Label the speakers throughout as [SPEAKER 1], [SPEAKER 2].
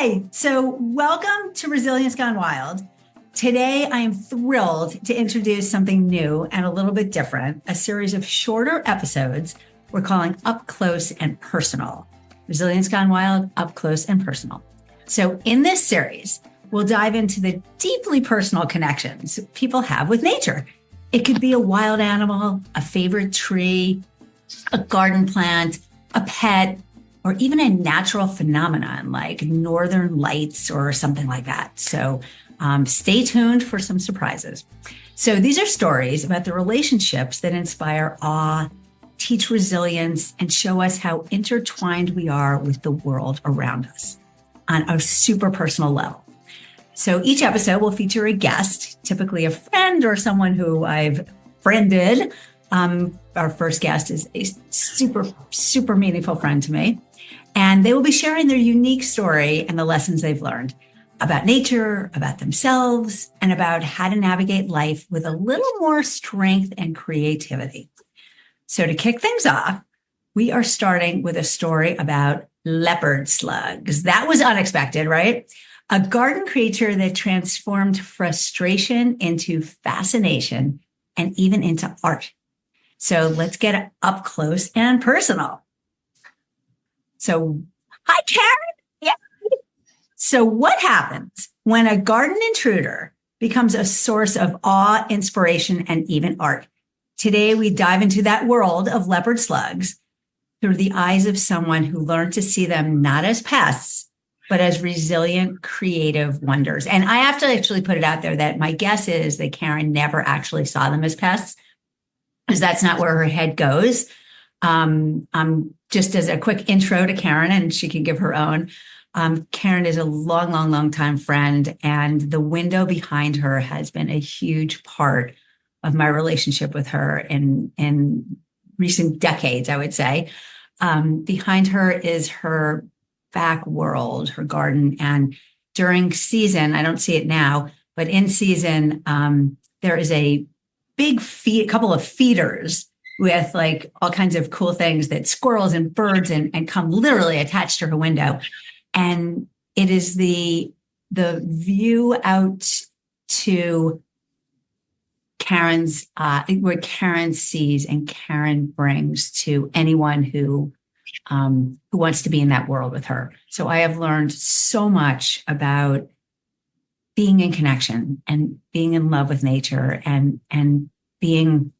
[SPEAKER 1] Hi. So, welcome to Resilience Gone Wild. Today, I am thrilled to introduce something new and a little bit different, a series of shorter episodes we're calling Up Close and Personal. Resilience Gone Wild, Up Close and Personal. So, in this series, we'll dive into the deeply personal connections people have with nature. It could be a wild animal, a favorite tree, a garden plant, a pet, or even a natural phenomenon like northern lights or something like that. So stay tuned for some surprises. So these are stories about the relationships that inspire awe, teach resilience, and show us how intertwined we are with the world around us on a super personal level. So each episode will feature a guest, typically a friend or someone who I've friended. Our first guest is a super meaningful friend to me. And they will be sharing their unique story and the lessons they've learned about nature, about themselves, and about how to navigate life with a little more strength and creativity. So to kick things off, we are starting with a story about leopard slugs. That was unexpected, right? A garden creature that transformed frustration into fascination and even into art. So let's get up close and personal. So, hi, Karen. Yeah. So what happens when a garden intruder becomes a source of awe, inspiration, and even art? Today, we dive into that world of leopard slugs through the eyes of someone who learned to see them not as pests, but as resilient, creative wonders. And I have to actually put it out there that my guess is that Karen never actually saw them as pests, because that's not where her head goes. Just as a quick intro to Karen, and she can give her own. Karen is a long time friend, and the window behind her has been a huge part of my relationship with her in recent decades, I would say. Behind her is her back world, her garden, and during season, I don't see it now, but in season, there is a big couple of feeders with like all kinds of cool things that squirrels and birds and come literally attached to her window. And it is the view out to Karen's, what Karen sees and Karen brings to anyone who wants to be in that world with her. So I have learned so much about being in connection and being in love with nature and being,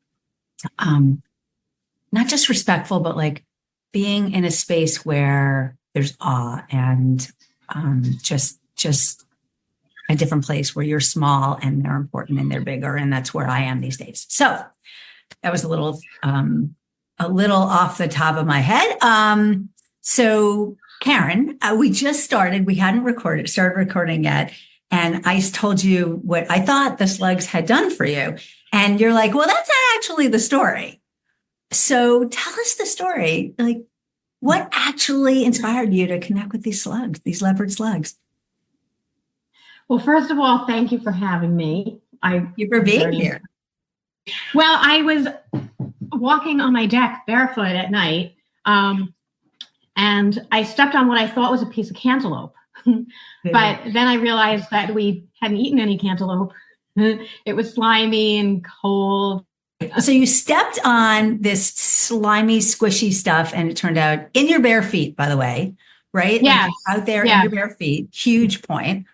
[SPEAKER 1] not just respectful, but like being in a space where there's awe and just a different place where you're small and they're important and they're bigger. And that's where I am these days. So that was a little off the top of my head. So Karen, we just started. We hadn't started recording yet. And I told you what I thought the slugs had done for you. And you're like, well, that's not actually the story. So tell us the story. Like, what actually inspired you to connect with these slugs, these leopard slugs?
[SPEAKER 2] Well, first of all, thank you for having me.
[SPEAKER 1] Thank you for being here.
[SPEAKER 2] Well, I was walking on my deck barefoot at night, and I stepped on what I thought was a piece of cantaloupe. But then I realized that we hadn't eaten any cantaloupe. It was slimy and cold.
[SPEAKER 1] So you stepped on this slimy, squishy stuff, and it turned out in your bare feet, by the way, right?
[SPEAKER 2] Yeah.
[SPEAKER 1] Like out there in your bare feet. Huge point.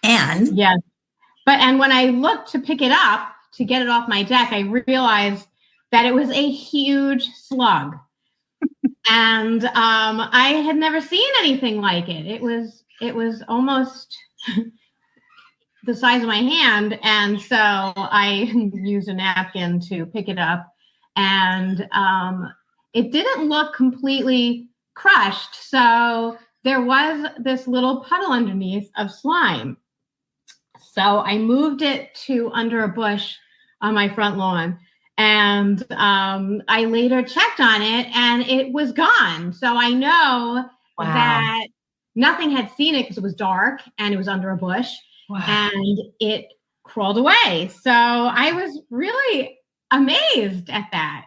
[SPEAKER 1] And
[SPEAKER 2] yes. And when I looked to pick it up, to get it off my deck, I realized that it was a huge slug. And I had never seen anything like it. It was almost the size of my hand. And so I used a napkin to pick it up. And it didn't look completely crushed. So there was this little puddle underneath of slime. So I moved it to under a bush on my front lawn. And I later checked on it and it was gone. So I know that nothing had seen it because it was dark and it was under a bush. Wow. And it crawled away. So I was really amazed at that.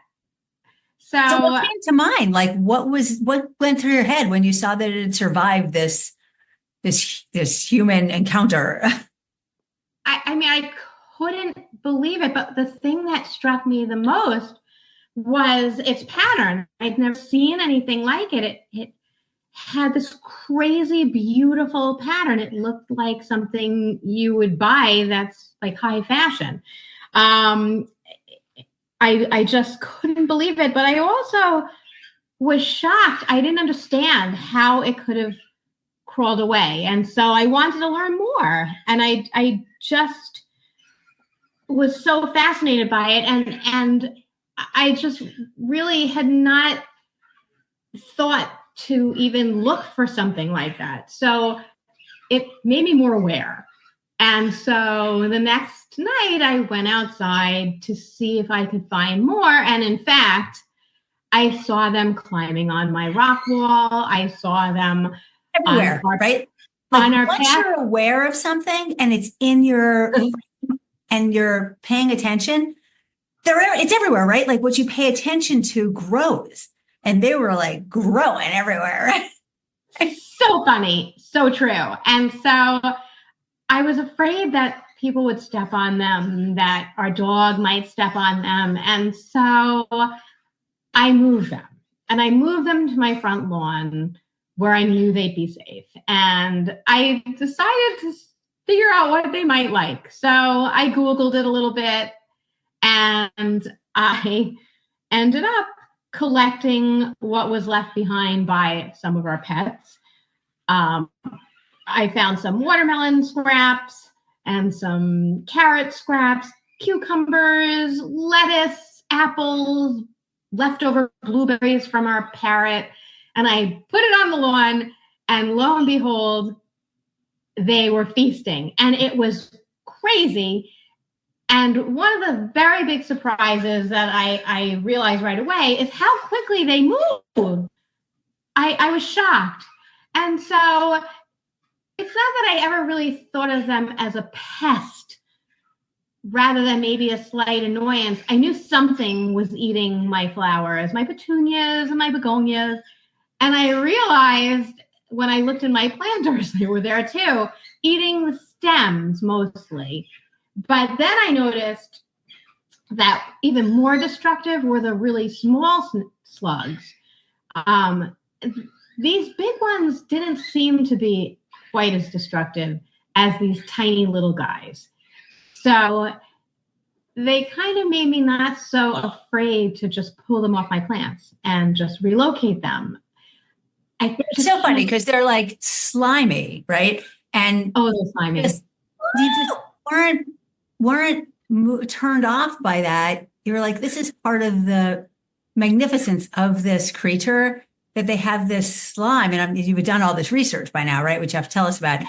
[SPEAKER 2] So
[SPEAKER 1] what came to mind? Like what went through your head when you saw that it had survived this this human encounter.
[SPEAKER 2] I mean, I couldn't believe it, but the thing that struck me the most was its pattern. I'd never seen anything like it. It had this crazy, beautiful pattern. It looked like something you would buy that's like high fashion. I just couldn't believe it, but I also was shocked. I didn't understand how it could have crawled away. And so I wanted to learn more. And I just was so fascinated by it. And I just really had not thought to even look for something like that. So it made me more aware. And so the next night I went outside to see if I could find more. And in fact, I saw them climbing on my rock wall. I saw them
[SPEAKER 1] everywhere, right? Like once you're aware of something and it's in your and you're paying attention, it's everywhere, right? Like what you pay attention to grows. And they were like growing everywhere.
[SPEAKER 2] So funny. So true. And so I was afraid that people would step on them, that our dog might step on them. And so I moved them. And I moved them to my front lawn where I knew they'd be safe. And I decided to figure out what they might like. So I Googled it a little bit, and I ended up collecting what was left behind by some of our pets. I found some watermelon scraps and some carrot scraps, cucumbers, lettuce, apples, leftover blueberries from our parrot. And I put it on the lawn, and lo and behold, they were feasting. And it was crazy. And one of the very big surprises that I realized right away is how quickly they move. I was shocked. And so it's not that I ever really thought of them as a pest rather than maybe a slight annoyance. I knew something was eating my flowers, my petunias and my begonias. And I realized when I looked in my planters, they were there too, eating the stems mostly. But then I noticed that even more destructive were the really small slugs. These big ones didn't seem to be quite as destructive as these tiny little guys. So they kind of made me not so afraid to just pull them off my plants and just relocate them.
[SPEAKER 1] It's so funny because they're like slimy, right? And
[SPEAKER 2] they're slimy.
[SPEAKER 1] You just weren't turned off by that. You were like, this is part of the magnificence of this creature, that they have this slime. And you've done all this research by now, right? Which you have to tell us about.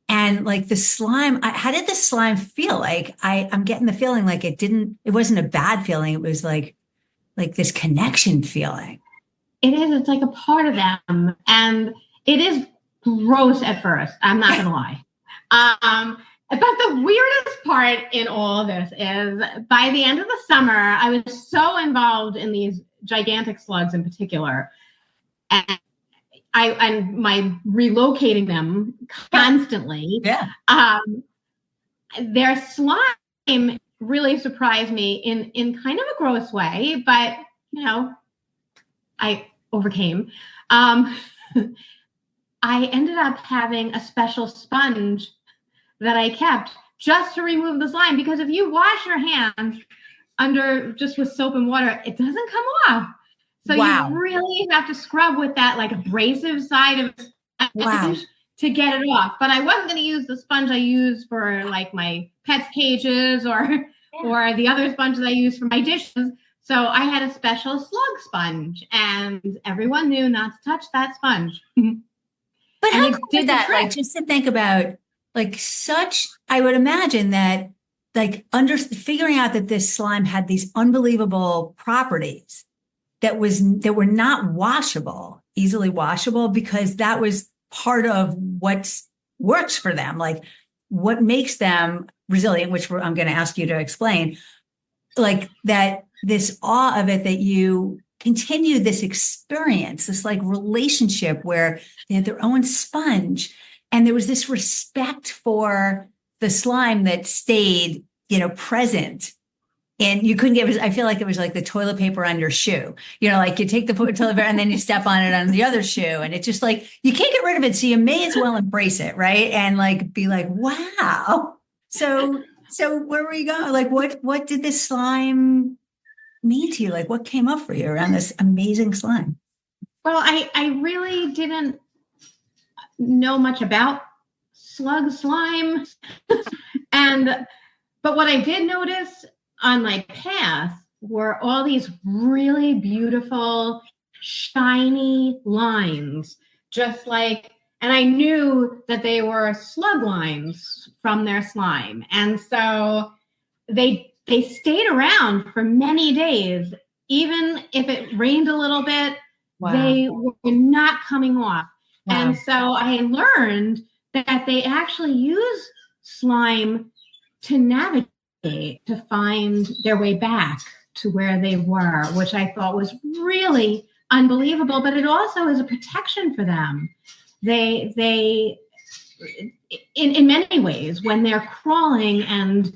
[SPEAKER 1] And like the slime, how did the slime feel? Like I'm getting the feeling like it wasn't a bad feeling. It was like this connection feeling.
[SPEAKER 2] It is. It's like a part of them. And it is gross at first. I'm not going to lie. But the weirdest part in all of this is by the end of the summer, I was so involved in these gigantic slugs in particular. And my relocating them constantly.
[SPEAKER 1] Yeah.
[SPEAKER 2] Their slime really surprised me in kind of a gross way, but I overcame. I ended up having a special sponge that I kept just to remove the slime, because if you wash your hands just with soap and water, it doesn't come off. So you really have to scrub with that like abrasive side of sponge to get it off. But I wasn't going to use the sponge I use for like my pets' cages or the other sponges I use for my dishes. So I had a special slug sponge, and everyone knew not to touch that sponge.
[SPEAKER 1] But how cool is that? Like, just to think about, like, I would imagine that, like, figuring out that this slime had these unbelievable properties that were not easily washable, because that was part of what works for them, like what makes them resilient, which I'm going to ask you to explain, like that, this awe of it, that you continue this experience, this like relationship where they have their own sponge And there was this respect for the slime that stayed, present. And you couldn't get, I feel like it was like the toilet paper on your shoe. Like you take the toilet paper and then you step on it on the other shoe. And it's just like, you can't get rid of it. So you may as well embrace it, right? And like, be like, wow. So where were you going? Like, what did this slime mean to you? Like, what came up for you around this amazing slime?
[SPEAKER 2] Well, I really didn't know much about slug slime. But what I did notice on my path were all these really beautiful, shiny lines, just like, and I knew that they were slug lines from their slime. And so they stayed around for many days. Even if it rained a little bit, wow, they were not coming off. Wow. And so I learned that they actually use slime to navigate, to find their way back to where they were, which I thought was really unbelievable, but it also is a protection for them. They in many ways, when they're crawling and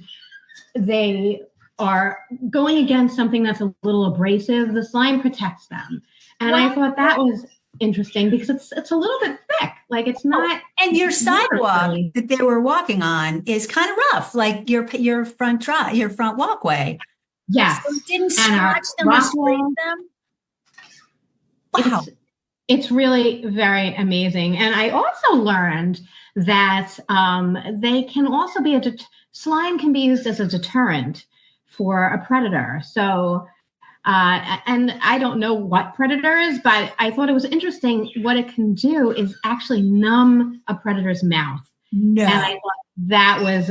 [SPEAKER 2] they are going against something that's a little abrasive, the slime protects them. And I thought that was interesting because it's a little bit thick. Like it's not.
[SPEAKER 1] And your sidewalk that they were walking on is kind of rough, like your front walkway.
[SPEAKER 2] Yes.
[SPEAKER 1] So it didn't scratch them or scrape them. Wow.
[SPEAKER 2] It's really very amazing. And I also learned that they can also be slime can be used as a deterrent for a predator. So, and I don't know what predators, but I thought it was interesting. What it can do is actually numb a predator's mouth. No. And I thought that was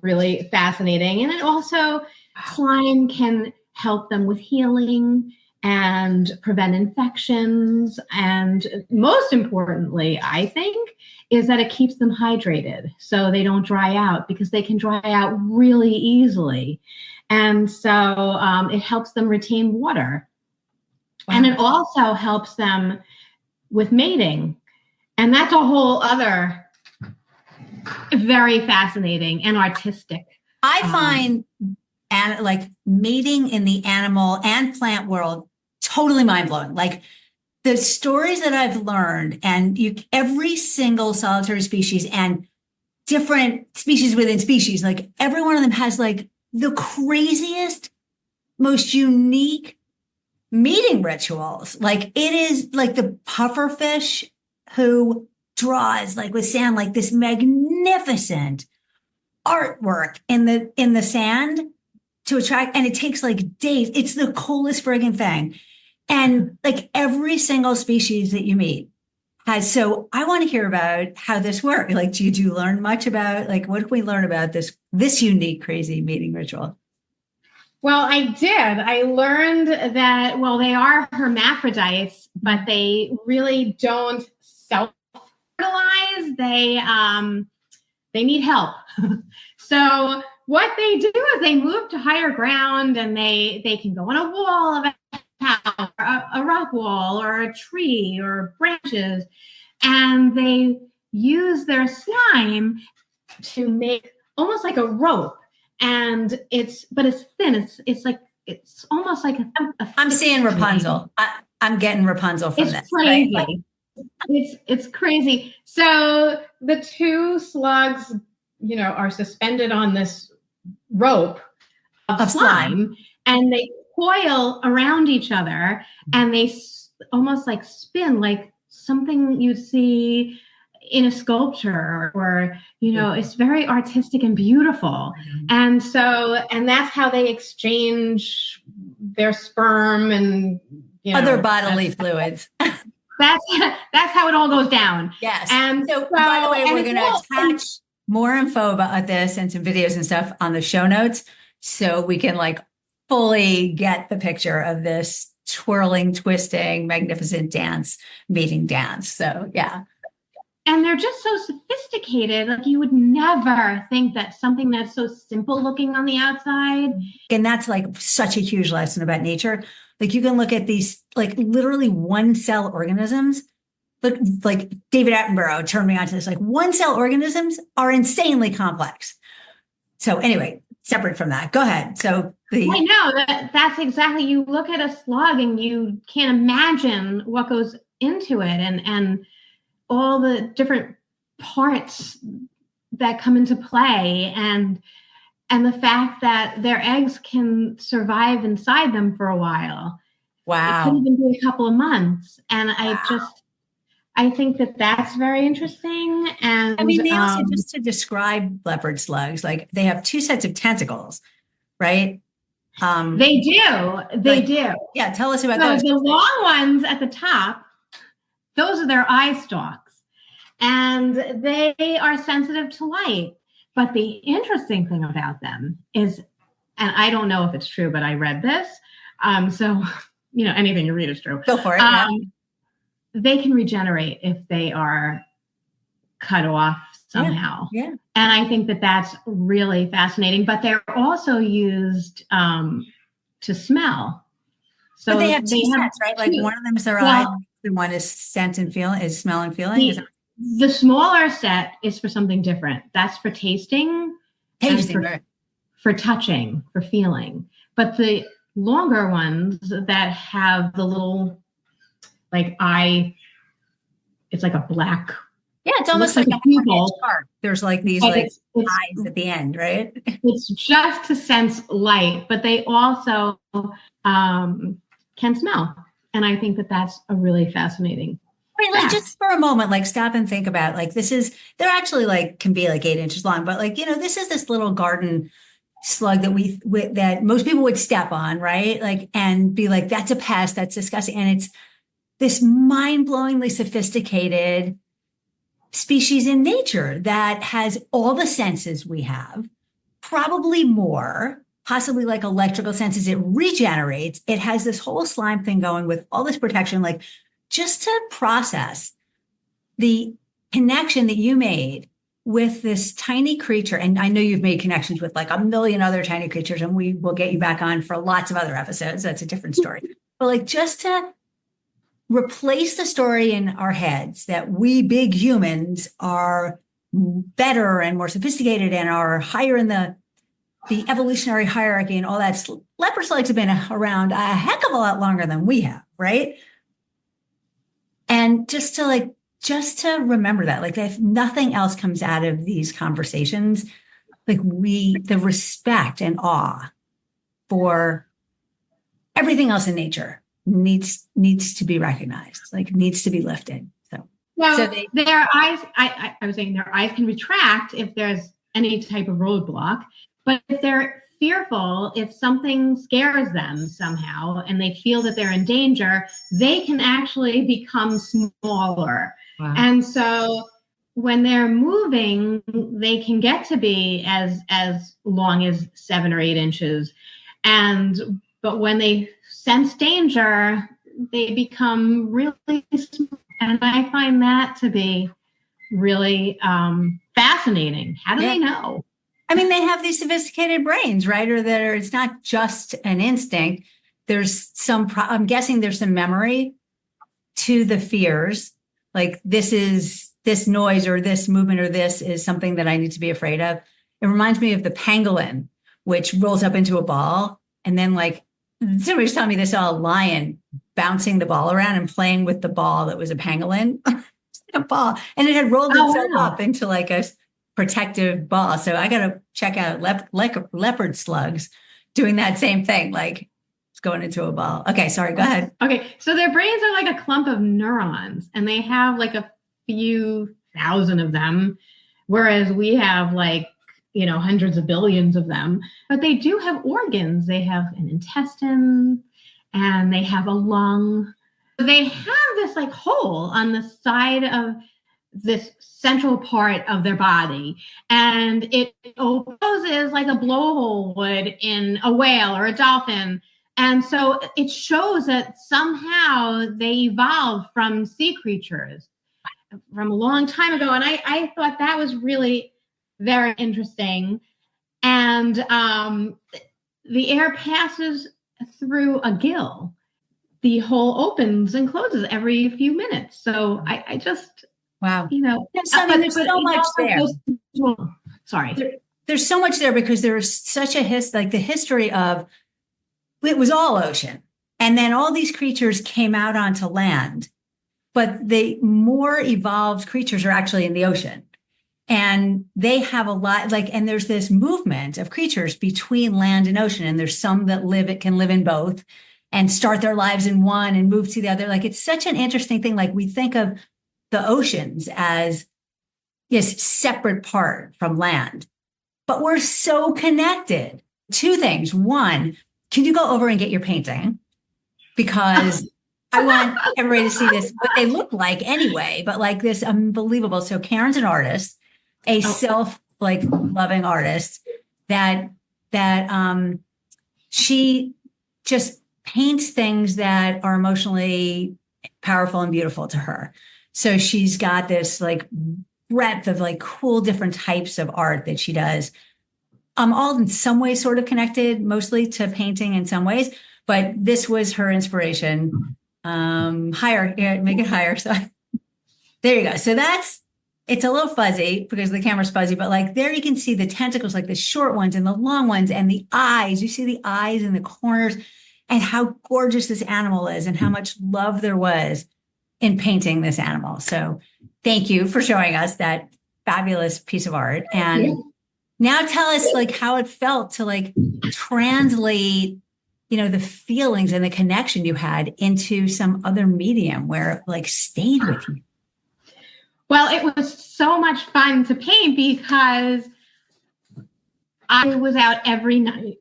[SPEAKER 2] really fascinating. And it also, slime can help them with healing and prevent infections. And most importantly, I think, is that it keeps them hydrated so they don't dry out, because they can dry out really easily. And so it helps them retain water. Wow. And it also helps them with mating. And that's a whole other very fascinating and artistic.
[SPEAKER 1] I find like mating in the animal and plant world totally mind-blowing. Like the stories that I've learned, and every single solitary species and different species within species, like every one of them has like the craziest, most unique mating rituals. Like it is like the pufferfish who draws like with sand, like this magnificent artwork in the sand to attract, and it takes like days. It's the coolest friggin' thing. And like every single species that you meet has, so I want to hear about how this works. Like, do you learn much about, like, what can we learn about this unique, crazy mating ritual?
[SPEAKER 2] Well, I did. I learned that, well, they are hermaphrodites, but they really don't self-fertilize. They need help. So what they do is they move to higher ground, and they can go on a wall of a rock wall or a tree or branches, and they use their slime to make almost like a rope. And it's thin. It's almost like a
[SPEAKER 1] I'm seeing Rapunzel. I'm getting Rapunzel from this.
[SPEAKER 2] Crazy.
[SPEAKER 1] Right?
[SPEAKER 2] It's crazy. So the two slugs, are suspended on this rope of slime, and they coil around each other, and they almost like spin, like something you see in a sculpture, or it's very artistic and beautiful. And that's how they exchange their sperm and
[SPEAKER 1] other bodily fluids.
[SPEAKER 2] That's how it all goes down.
[SPEAKER 1] Yes. And so by the way, we're going to attach more info about this and some videos and stuff on the show notes, so we can like fully get the picture of this twirling, twisting, magnificent mating dance. So yeah.
[SPEAKER 2] And they're just so sophisticated. Like you would never think that something that's so simple looking on the outside.
[SPEAKER 1] And that's like such a huge lesson about nature. Like you can look at these like literally one cell organisms look, like David Attenborough turned me on to this. Like one cell organisms are insanely complex. So anyway, separate from that, go ahead. So
[SPEAKER 2] I know that's exactly, you look at a slug and you can't imagine what goes into it and all the different parts that come into play and the fact that their eggs can survive inside them for a while.
[SPEAKER 1] Wow.
[SPEAKER 2] It could even be a couple of months. And I think that that's very interesting. And
[SPEAKER 1] I mean, they also, just to describe leopard slugs, like they have two sets of tentacles, right?
[SPEAKER 2] They do. They do.
[SPEAKER 1] Yeah. Tell us about those.
[SPEAKER 2] The long ones at the top, those are their eye stalks. And they are sensitive to light. But the interesting thing about them is, and I don't know if it's true, but I read this. So, anything you read is true.
[SPEAKER 1] Go for it.
[SPEAKER 2] They can regenerate if they are cut off somehow.
[SPEAKER 1] Yeah.
[SPEAKER 2] And I think that that's really fascinating. But they're also used to smell. So
[SPEAKER 1] but they have two sets, right? Like one of them is their eye, and one is sense and feeling, is smell and feeling.
[SPEAKER 2] The smaller set is for something different. That's for tasting,
[SPEAKER 1] right.
[SPEAKER 2] For touching, for feeling. But the longer ones that have the little eye, it's like a black.
[SPEAKER 1] Yeah, it's almost like a pupil. There's like these eyes at the end, right?
[SPEAKER 2] It's just to sense light, but they also can smell. And I think that that's a really fascinating.
[SPEAKER 1] Right, like just for a moment, like stop and think about they're actually can be 8 inches long, but this is this little garden slug that that most people would step on, right? And be like, that's a pest, that's disgusting. And it's this mind-blowingly sophisticated species in nature that has all the senses we have, probably more, possibly electrical senses. It regenerates. It has this whole slime thing going with all this protection, just to process the connection that you made with this tiny creature. And I know you've made connections with a million other tiny creatures, and we will get you back on for lots of other episodes. That's a different story. But just to replace the story in our heads that we big humans are better and more sophisticated and are higher in the evolutionary hierarchy and all that. Leopard slugs have been around a heck of a lot longer than we have, right? And just to remember that, if nothing else comes out of these conversations, the respect and awe for everything else in nature needs to be recognized, needs to be lifted. So
[SPEAKER 2] their eyes, I was saying their eyes can retract if there's any type of roadblock, but if they're fearful, if something scares them somehow and they feel that they're in danger, they can actually become smaller. Wow. And so when they're moving, they can get to be as long as 7 or 8 inches. But when they sense danger, they become really small. And I find that to be really fascinating. How do they know?
[SPEAKER 1] I mean, they have these sophisticated brains, right? Or it's not just an instinct. There's I'm guessing there's some memory to the fears. This noise or this movement or this is something that I need to be afraid of. It reminds me of the pangolin, which rolls up into a ball. And then somebody was telling me this, a lion bouncing the ball around and playing with the ball that was a pangolin. A ball. And it had rolled itself up into a protective ball. So I got to check out leopard slugs doing that same thing, it's going into a ball. Okay, sorry, go ahead.
[SPEAKER 2] Okay, so their brains are like a clump of neurons, and they have a few thousand of them, whereas we have hundreds of billions of them. But they do have organs. They have an intestine, and they have a lung. They have this hole on the side of this central part of their body, and it opposes like a blowhole would in a whale or a dolphin. And so it shows that somehow they evolved from sea creatures from a long time ago. And I thought that was really very interesting. And the air passes through a gill. the hole opens and closes every few minutes. So I just,
[SPEAKER 1] Wow.
[SPEAKER 2] there's
[SPEAKER 1] so much there.
[SPEAKER 2] Sorry.
[SPEAKER 1] There's so much there because there's such a the history of, it was all ocean. And then all these creatures came out onto land, but the more evolved creatures are actually in the ocean. And they have a lot, and there's this movement of creatures between land and ocean. And there's some that can live in both and start their lives in one and move to the other. It's such an interesting thing. We think of the oceans as, yes, separate part from land, but we're so connected. Two things. One, can you go over and get your painting? Because I want everybody to see this, what they look like anyway, but this unbelievable. So Karen's an artist, a loving artist that she just paints things that are emotionally powerful and beautiful to her. So she's got this breadth of cool different types of art that she does. All in some ways sort of connected, mostly to painting in some ways, but this was her inspiration. Higher, make it higher. So there you go. So it's a little fuzzy because the camera's fuzzy, but there you can see the tentacles, the short ones and the long ones and the eyes. You see the eyes in the corners and how gorgeous this animal is and how much love there was in painting this animal. So thank you for showing us that fabulous piece of art. And now tell us how it felt to translate, the feelings and the connection you had into some other medium where it stayed with you.
[SPEAKER 2] Well, it was so much fun to paint because I was out every night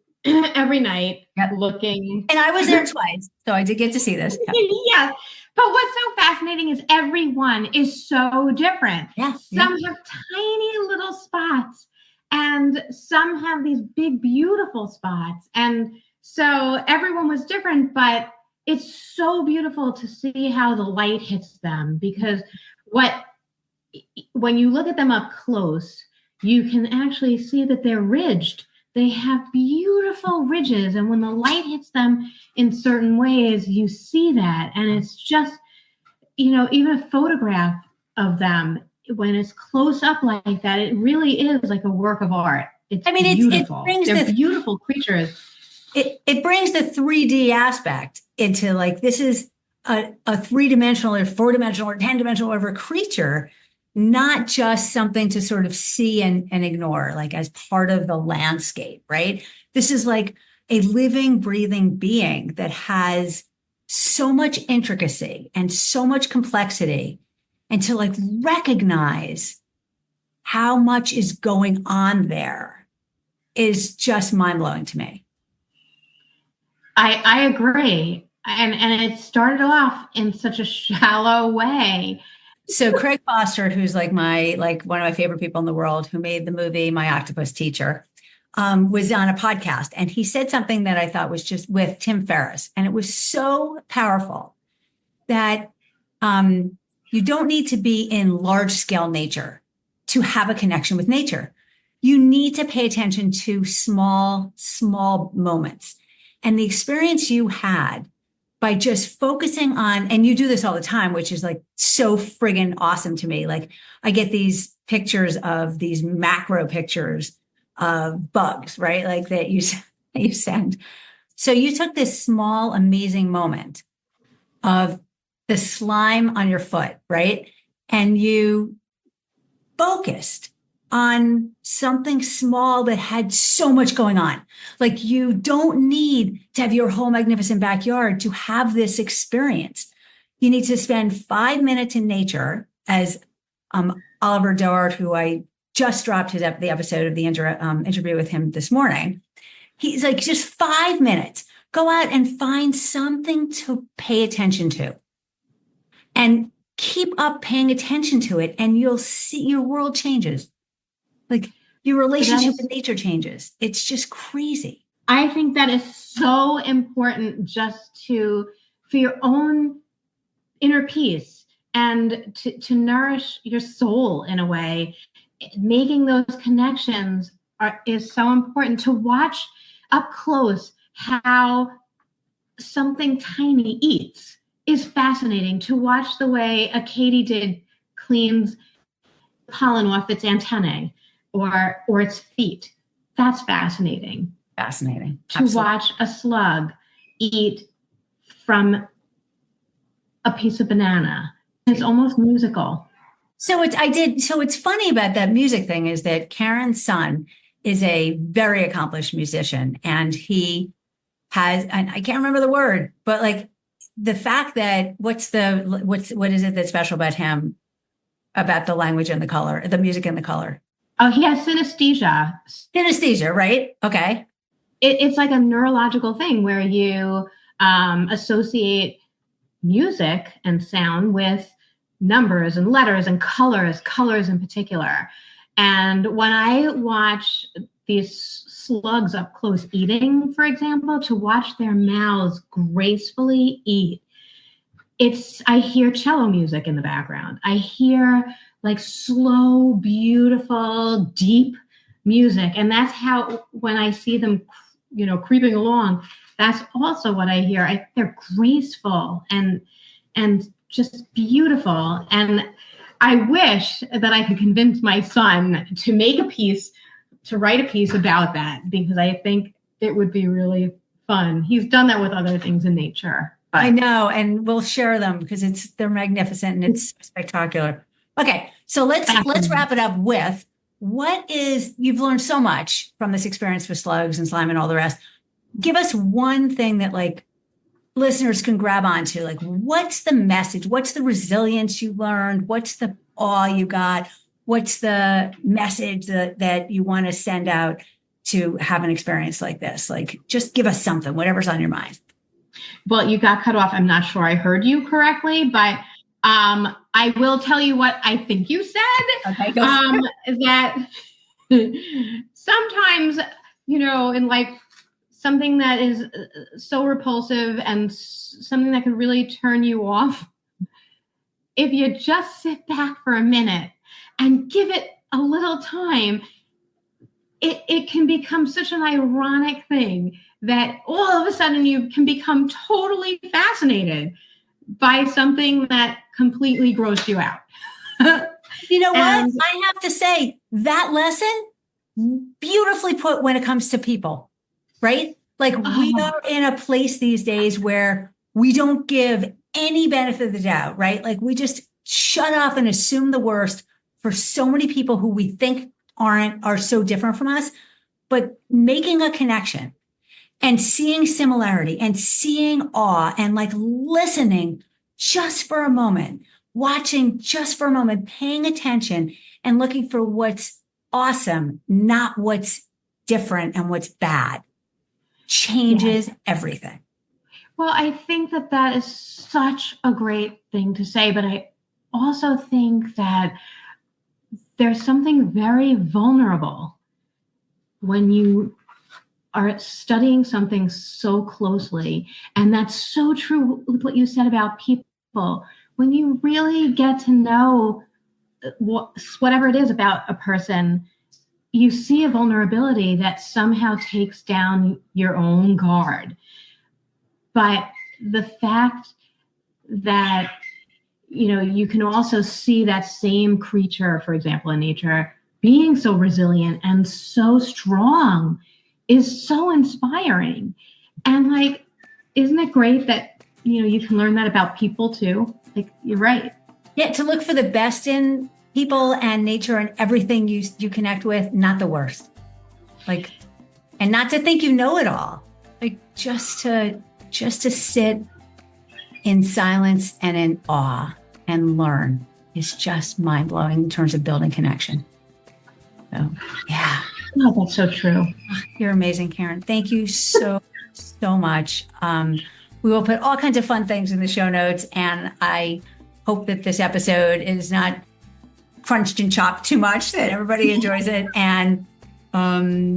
[SPEAKER 2] looking.
[SPEAKER 1] And I was there twice, so I did get to see this.
[SPEAKER 2] Yes. But what's so fascinating is everyone is so different. Some have tiny little spots and some have these big, beautiful spots. And so everyone was different, but it's so beautiful to see how the light hits them because when you look at them up close, you can actually see that they're ridged. They have beautiful ridges. And when the light hits them in certain ways, you see that. And it's just, even a photograph of them, when it's close up like that, it really is like a work of art. It's beautiful. They're beautiful creatures.
[SPEAKER 1] It brings the 3D aspect into this is a 3-dimensional or 4-dimensional or 10-dimensional whatever creature, not just something to sort of see and ignore, as part of the landscape, right? This is a living, breathing being that has so much intricacy and so much complexity, and to recognize how much is going on there is just mind-blowing to me.
[SPEAKER 2] I agree. And it started off in such a shallow way.
[SPEAKER 1] So Craig Foster, who's one of my favorite people in the world, who made the movie My Octopus Teacher, was on a podcast, and he said something that I thought was just with Tim Ferriss, and it was so powerful that you don't need to be in large scale nature to have a connection with nature. You need to pay attention to small moments. And the experience you had by just focusing on, and you do this all the time, which is so friggin' awesome to me. I get these pictures of these macro pictures of bugs, right? That you send. So you took this small, amazing moment of the slime on your foot, right? And you focused on something small that had so much going on. You don't need to have your whole magnificent backyard to have this experience. You need to spend 5 minutes in nature, as Oliver Doart, who I just dropped the episode of the interview with him this morning. He's just 5 minutes. Go out and find something to pay attention to. And keep up paying attention to it, and you'll see your world changes. Your relationship with nature changes. It's just crazy.
[SPEAKER 2] I think that is so important just for your own inner peace and to nourish your soul in a way. Making those connections is so important. To watch up close how something tiny eats is fascinating. To watch the way a katydid cleans pollen off its antennae or its feet. That's fascinating.
[SPEAKER 1] Fascinating.
[SPEAKER 2] To watch a slug eat from a piece of banana. It's almost musical.
[SPEAKER 1] So it's funny about that music thing is that Karen's son is a very accomplished musician, and he has, and I can't remember the word, but like the fact that what is it that's special about him, about the language and the color, the music and the color?
[SPEAKER 2] Oh, he has synesthesia.
[SPEAKER 1] Synesthesia, right? Okay.
[SPEAKER 2] It's like a neurological thing where you associate music and sound with numbers and letters and colors in particular. And when I watch these slugs up close eating, for example, to watch their mouths gracefully eat, I hear cello music in the background. I hear like slow, beautiful, deep music. And that's how, when I see them, creeping along, that's also what I hear. They're graceful and just beautiful. And I wish that I could convince my son to write a piece about that, because I think it would be really fun. He's done that with other things in nature. But
[SPEAKER 1] I know, and we'll share them because they're magnificent and it's spectacular. Okay, so let's wrap it up with you've learned so much from this experience with slugs and slime and all the rest. Give us one thing that like listeners can grab onto. Like, what's the message? What's the resilience you learned? What's the awe you got? What's the message that you want to send out to have an experience like this? Like, just give us something, whatever's on your mind.
[SPEAKER 2] Well, you got cut off. I'm not sure I heard you correctly, but I will tell you what I think you said.
[SPEAKER 1] Okay,
[SPEAKER 2] that sometimes, in life, something that is so repulsive and something that can really turn you off, if you just sit back for a minute and give it a little time, it can become such an ironic thing that all of a sudden you can become totally fascinated by something that completely grossed you out.
[SPEAKER 1] You know what? I have to say that lesson beautifully put when it comes to people, right? Like we are in a place these days where we don't give any benefit of the doubt, right? Like we just shut off and assume the worst for so many people who we think are so different from us, but making a connection and seeing similarity and seeing awe and like listening just for a moment, watching just for a moment, paying attention and looking for what's awesome, not what's different and what's bad, changes everything.
[SPEAKER 2] Well, I think that is such a great thing to say, but I also think that there's something very vulnerable when you are studying something so closely. And that's so true with what you said about people. When you really get to know whatever it is about a person, you see a vulnerability that somehow takes down your own guard. But the fact that, you can also see that same creature, for example, in nature, being so resilient and so strong is so inspiring. And like, isn't it great that, you can learn that about people too? Like, you're right.
[SPEAKER 1] Yeah, to look for the best in people and nature and everything you connect with, not the worst. Like, and not to think you know it all. Like just to sit in silence and in awe and learn is just mind-blowing in terms of building connection. So, yeah.
[SPEAKER 2] Oh, that's so true.
[SPEAKER 1] You're amazing, Karen. Thank you so much. We will put all kinds of fun things in the show notes, and I hope that this episode is not crunched and chopped too much, that everybody enjoys it. And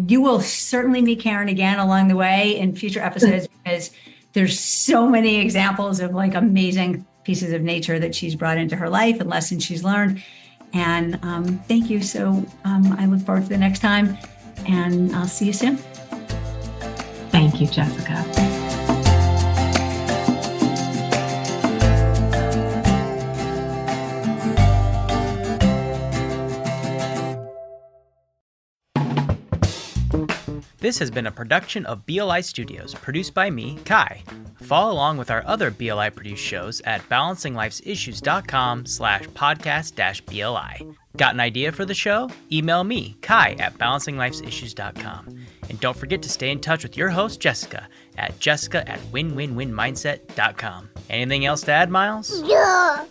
[SPEAKER 1] you will certainly meet Karen again along the way in future episodes, because there's so many examples of like amazing pieces of nature that she's brought into her life and lessons she's learned. And thank you. So I look forward to the next time, and I'll see you soon.
[SPEAKER 2] Thank you, Jessica.
[SPEAKER 3] This has been a production of BLI Studios, produced by me, Kai. Follow along with our other BLI produced shows at balancinglifesissues.com/podcast-BLI. Got an idea for the show? Email me, Kai, at balancinglifesissues.com. And don't forget to stay in touch with your host, Jessica, at jessica@winwinwinmindset.com. Anything else to add, Miles?
[SPEAKER 4] Yeah.